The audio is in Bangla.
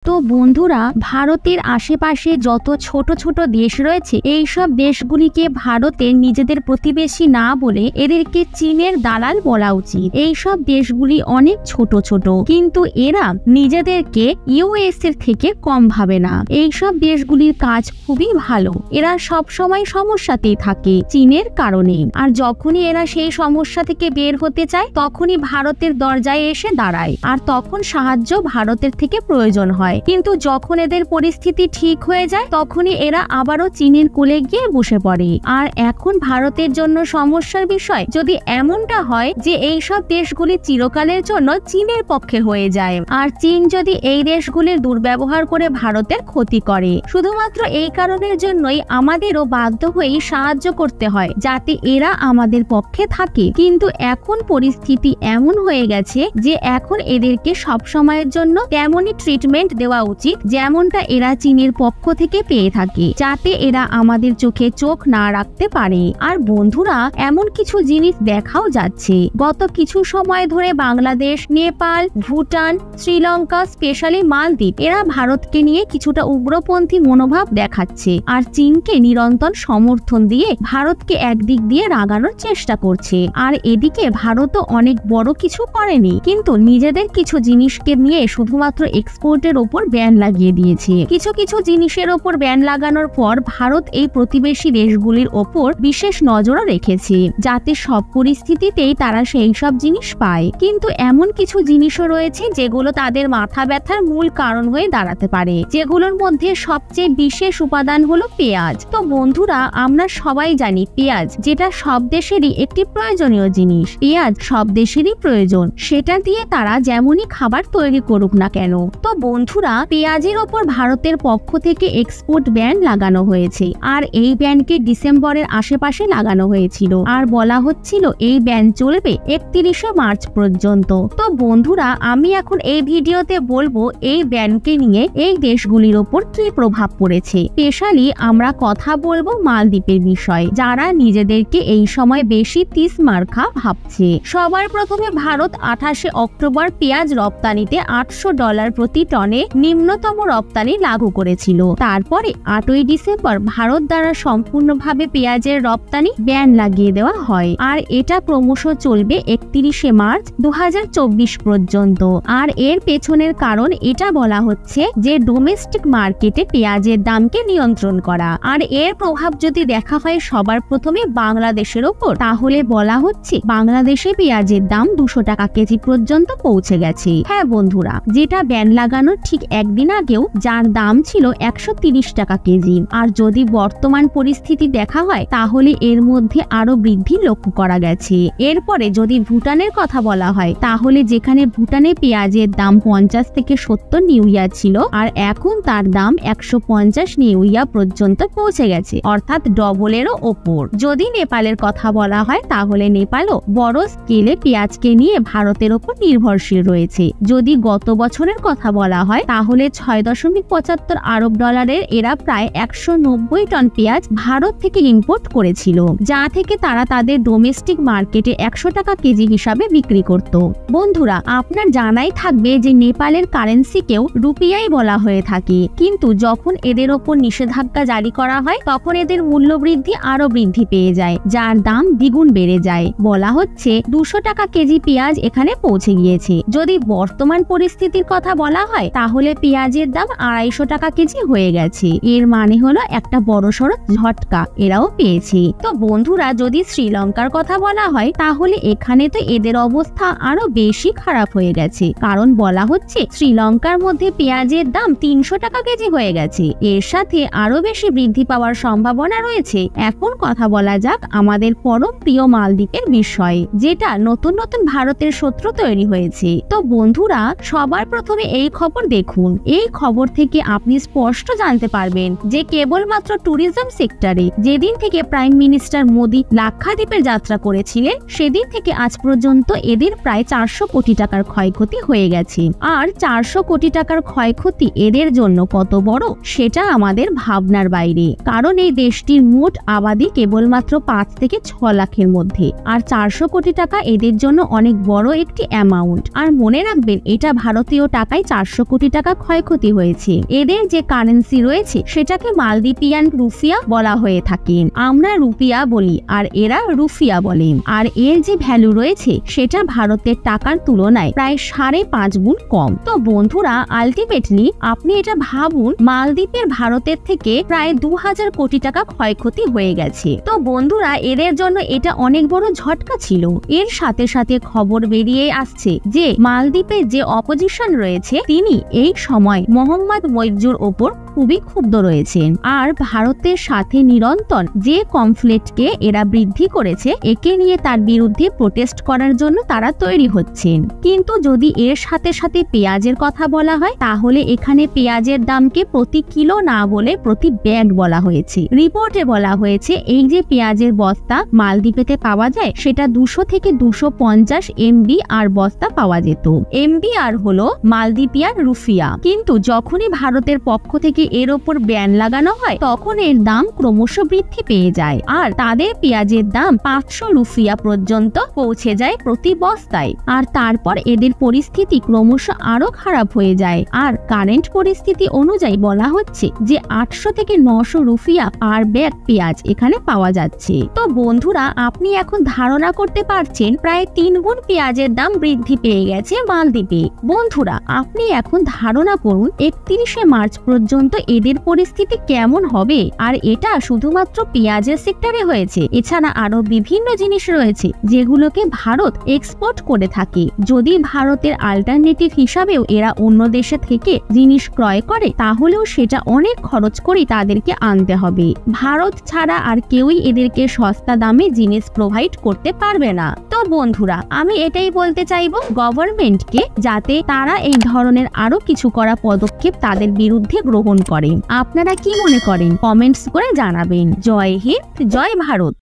তো বন্ধুরা, ভারতের আশেপাশে যত ছোট ছোট দেশ রয়েছে এই সব দেশগুলিকে ভারতের নিজেদের প্রতিবেশী না বলে এদেরকে চীনের দালাল বলা উচিত। এই সব দেশগুলি অনেক ছোট ছোট, কিন্তু এরা নিজেদেরকে ইউএস এর থেকে কম ভাবে না। এই সব দেশগুলির কাজ খুবই ভালো, এরা সব সময় সমস্যাতেই থাকে চীনের কারণে। আর যখনই এরা সেই সমস্যা থেকে বের হতে চায় তখনই ভারতের দরজায় এসে দাঁড়ায়, আর তখন সাহায্য ভারতের থেকে প্রয়োজন হয়। কিন্তু যখন এদের পরিস্থিতি ঠিক হয়ে যায় তখনই এরা আবারও চীনের কোলে গিয়ে বসে পড়ে। আর এখন ভারতের জন্য সমস্যার বিষয় যদি এমনটা হয় যে এই সব দেশগুলি চিরকালের জন্য চীনের পক্ষে হয়ে যায়, আর চীন যদি এই দেশগুলির দুর্ব্যবহার করে ভারতের ক্ষতি করে, শুধুমাত্র এই কারণের জন্যই আমাদেরও বাধ্য হয়ে সাহায্য করতে হয় যাতে এরা আমাদের পক্ষে থাকে। কিন্তু এখন পরিস্থিতি এমন হয়ে গেছে যে এখন এদেরকে সব সময়ের জন্য তেমনই ট্রিটমেন্ট দেওয়া উচিত যেমনটা এরা চীনের পক্ষ থেকে পেয়ে থাকে, যাতে এরা আমাদের চোখে চোখ না রাখতে পারে। আর বন্ধুরা, এমন কিছু জিনিস দেখাও যাচ্ছে। গত কিছু সময় ধরে বাংলাদেশ, নেপাল, ভুটান, শ্রীলঙ্কা, স্পেশালি মালদ্বীপ, এরা ভারতকে নিয়ে কিছুটা উগ্রপন্থী মনোভাব দেখাচ্ছে আর চীনকে নিরন্তর সমর্থন দিয়ে ভারতকে একদিক দিয়ে রাগানোর চেষ্টা করছে। আর এদিকে ভারতও অনেক বড় কিছু করেনি, কিন্তু নিজেদের কিছু জিনিসকে নিয়ে শুধুমাত্র এক্সপোর্টের ওপর ব্যান লাগিয়ে দিয়েছে। কিছু কিছু জিনিসের ওপর ব্যান লাগানোর পর ভারত এই প্রতিবেশী দেশগুলির ওপর বিশেষ নজরও রেখেছে যাতে সব পরিস্থিতিতেই তারা সেই সব জিনিস পায়। কিন্তু এমন কিছু জিনিসও রয়েছে যেগুলো তাদের মাথা ব্যথার মূল কারণ হয়ে দাঁড়াতে পারে, যেগুলোর মধ্যে সবচেয়ে বিশেষ উপাদান হলো পেঁয়াজ। তো বন্ধুরা, আমরা সবাই জানি পেঁয়াজ যেটা সব দেশেরই একটি প্রয়োজনীয় জিনিস। পেঁয়াজ সব দেশেরই প্রয়োজন, সেটা দিয়ে তারা যেমনই খাবার তৈরি করুক না কেন। তো বন্ধুরা, পেঁয়াজের ওপর ভারতের পক্ষ থেকে এক্সপোর্ট ব্যান লাগানো হয়েছে, আর এই ব্যানকে ডিসেম্বরের আশেপাশে লাগানো হয়েছিল, আর বলা হচ্ছিল এই ব্যান চলবে 31শে মার্চ পর্যন্ত। তো বন্ধুরা, আমি এখন এই ভিডিওতে বলবো এই ব্যানকে নিয়ে এই দেশগুলির ওপর কি প্রভাব পড়েছে। স্পেশালি আমরা কথা বলবো মালদ্বীপের বিষয়ে, যারা নিজেদেরকে এই সময় বেশি তিসমার্কা ভাবছে। সবার প্রথমে ভারত 28শে অক্টোবর পেঁয়াজ রপ্তানিতে $800 প্রতি টনে নিম্নতম রপ্তানি লাগু করেছিল। তারপরে 8ই ডিসেম্বর ভারত দ্বারা সম্পূর্ণভাবে পেঁয়াজের রপ্তানি ব্যান লাগিয়ে দেওয়া হয়, আর এটা ক্রমশ চলবে 31শে মার্চ 2024 পর্যন্ত। আর এর পেছনের কারণ এটা বলা হচ্ছে যে ডোমেস্টিক মার্কেটে পেঁয়াজের দামকে নিয়ন্ত্রণ করা। আর এর প্রভাব যদি দেখা হয় সবার প্রথমে বাংলাদেশের ওপর, তাহলে বলা হচ্ছে বাংলাদেশে পেঁয়াজের দাম 200 টাকা কেজি পর্যন্ত পৌঁছে গেছে। হ্যাঁ বন্ধুরা, যেটা ব্যান লাগানোর ঠিক একদিন আগেও যার দাম ছিল 130 টাকা কেজি। আর যদি বর্তমান পরিস্থিতি দেখা হয় তাহলে এর মধ্যে আরো বৃদ্ধি লক্ষ্য করা গেছে। এরপরে যদি ভুটানের কথা বলা হয়, তাহলে যেখানে ভুটানে পেঁয়াজের দাম 50 থেকে 70 নিউইয়া ছিল, আর এখন তার দাম 150 নিউইয়া পর্যন্ত পৌঁছে গেছে, অর্থাৎ ডবলেরও ওপর। যদি নেপালের কথা বলা হয় তাহলে নেপালও বড় স্কেলে পেঁয়াজকে নিয়ে ভারতের ওপর নির্ভরশীল রয়েছে। যদি গত বছরের কথা বলা হয় তাহলে 6.75 আরব ডলারের এরা প্রায় 190 টন পেঁয়াজ ভারত থেকে ইম্পোর্ট করেছিল, যা থেকে তারা তাদের ডোমেস্টিক মার্কেটে 100 টাকা কেজি হিসাবে বিক্রি করত। বন্ধুরা, আপনার জানাই থাকবে যে নেপালের কারেন্সিকেও রুপিয়াই বলা হয়ে থাকে, কিন্তু যখন এদের ওপর নিষেধাজ্ঞা জারি করা হয় তখন এদের মূল্য বৃদ্ধি আরো বৃদ্ধি পেয়ে যায়, যার দাম দ্বিগুণ বেড়ে যায়। বলা হচ্ছে 200 টাকা কেজি পেঁয়াজ এখানে পৌঁছে গিয়েছে। যদি বর্তমান পরিস্থিতির কথা বলা হয় তাহলে পেঁয়াজের দাম 250 টাকা কেজি হয়ে গেছে। এর মানে হলো একটা বড়সড় ঝটকা এরাও পেয়েছে। তো বন্ধুরা, যদি শ্রীলঙ্কার কথা বলা হয় তাহলে এখানে তো এদের অবস্থা আরো বেশি খারাপ হয়ে গেছে, কারণ বলা হচ্ছে শ্রীলঙ্কার মধ্যে পেঁয়াজের দাম 300 টাকা কেজি হয়ে গেছে। এর সাথে আরো বেশি বৃদ্ধি পাওয়ার সম্ভাবনা রয়েছে। এখন কথা বলা যাক আমাদের পরম প্রিয় মালদ্বীপের বিষয়ে, যেটা নতুন নতুন ভারতের শত্রু তৈরি হয়েছে। তো বন্ধুরা, সবার প্রথমে এই খবর দেখুন। এই খবর থেকে আপনি স্পষ্ট জানতে পারবেন যে কেবলমাত্র ট্যুরিজম সেক্টরে যেদিন থেকে প্রাইম মিনিস্টার মোদি লাক্ষাদ্বীপের যাত্রা করেছিলেন সেদিন থেকে আজ পর্যন্ত এদের প্রায় 400 কোটি টাকার ক্ষয়ক্ষতি হয়ে গেছে। আর 400 কোটি টাকার ক্ষয়ক্ষতি এদের জন্য কত বড় সেটা আমাদের ভাবনার বাইরে, কারণ এই দেশটির মোট আবাদি কেবলমাত্র 5 থেকে 6 লাখের মধ্যে, আর 400 কোটি টাকা এদের জন্য অনেক বড় একটি অ্যামাউন্ট। আর মনে রাখবেন, এটা ভারতীয় টাকায় 400 কোটি টাকা ক্ষয়ক্ষতি হয়েছে। এদের যে কারেন্সি রয়েছে সেটাকে মালদ্বীপিয়ান রুপিয়া বলা হয়ে থাকে। আমরা রুপিয়া বলি আর এরা রুফিয়া বলে। আর এর যে ভ্যালু রয়েছে সেটা ভারতের টাকার তুলনায় প্রায় 5.5 গুণ কম। তো বন্ধুরা, আলটিমেটলি আপনি এটা ভাবুন, মালদ্বীপের ভারতের থেকে প্রায় 2000 কোটি টাকা ক্ষয়ক্ষতি হয়ে গেছে। তো বন্ধুরা, এদের জন্য এটা অনেক বড় ঝটকা ছিল। এর সাথে সাথে খবর বেরিয়ে আসছে যে মালদ্বীপের যে অপোজিশন রয়েছে তিনি এই সময় মোহাম্মদ মইজুর ওপর খুবই ক্ষুব্ধ রয়েছেন। আর ভারতের সাথে নিরন্তর যে কনফ্লিক্টকে এরা বৃদ্ধি করেছে, একে নিয়ে তার বিরুদ্ধে প্রোটেস্ট করার জন্য তারা তৈরি হচ্ছেন। কিন্তু যদি এর সাথে সাথে পেঁয়াজের কথা বলা হয়, তাহলে এখানে পেঁয়াজের দামকে প্রতি কিলো না বলে প্রতি ব্যাগ বলা হয়েছে। রিপোর্টে বলা হয়েছে এই যে পেঁয়াজের বস্তা মালদ্বীপেতে পাওয়া যায় সেটা 200 থেকে 250 MBR বস্তা পাওয়া যেত। MBR হলো মালদ্বীপিয়ান রুফিয়া। কিন্তু যখনই ভারতের পক্ষ থেকে এর ওপর ব্যান লাগানো হয় তখন এর দাম ক্রমশ বৃদ্ধি পেয়ে যায় আর তাদের পেঁয়াজের দাম 500 রুফিয়া পর্যন্ত পৌঁছে যায় প্রতি বস্তায়। আর তারপর এদের পরিস্থিতি ক্রমশ আরো খারাপ হয়ে যায়। আর কারেন্ট পরিস্থিতি অনুযায়ী বলা হচ্ছে যে 800 থেকে 900 রুফিয়া পার ব্যাগ পেঁয়াজ এখানে পাওয়া যাচ্ছে। তো বন্ধুরা, আপনি এখন ধারণা করতে পারছেন প্রায় 3 গুণ পেঁয়াজের দাম বৃদ্ধি পেয়ে গেছে মালদ্বীপে। বন্ধুরা, আপনি এখন ধারণা করুন 31শে মার্চ পর্যন্ত এদের পরিস্থিতি কেমন হবে। আর এটা শুধুমাত্র পেঁয়াজের সেক্টরে হয়েছে, এছাড়া আরো বিভিন্ন জিনিস রয়েছে যেগুলোকে ভারত এক্সপোর্ট করে থাকে। যদি ভারতের অল্টারনেটিভ হিসাবেও এরা অন্য দেশে থেকে জিনিস ক্রয় করে তাহলেও সেটা অনেক খরচ করে তাদেরকে আনতে হবে। ভারত ছাড়া আর কেউই এদেরকে সস্তা দামে জিনিস প্রোভাইড করতে পারবে না। তো বন্ধুরা, আমি এটাই বলতে চাইবো গভর্নমেন্টকে, যাতে তারা এই ধরনের আরো কিছু করা পদক্ষেপ তাদের বিরুদ্ধে গ্রহণ করেন। আপনারা কি মনে করেন কমেন্টস করে জানাবেন। জয় হিন্দ, জয় ভারত।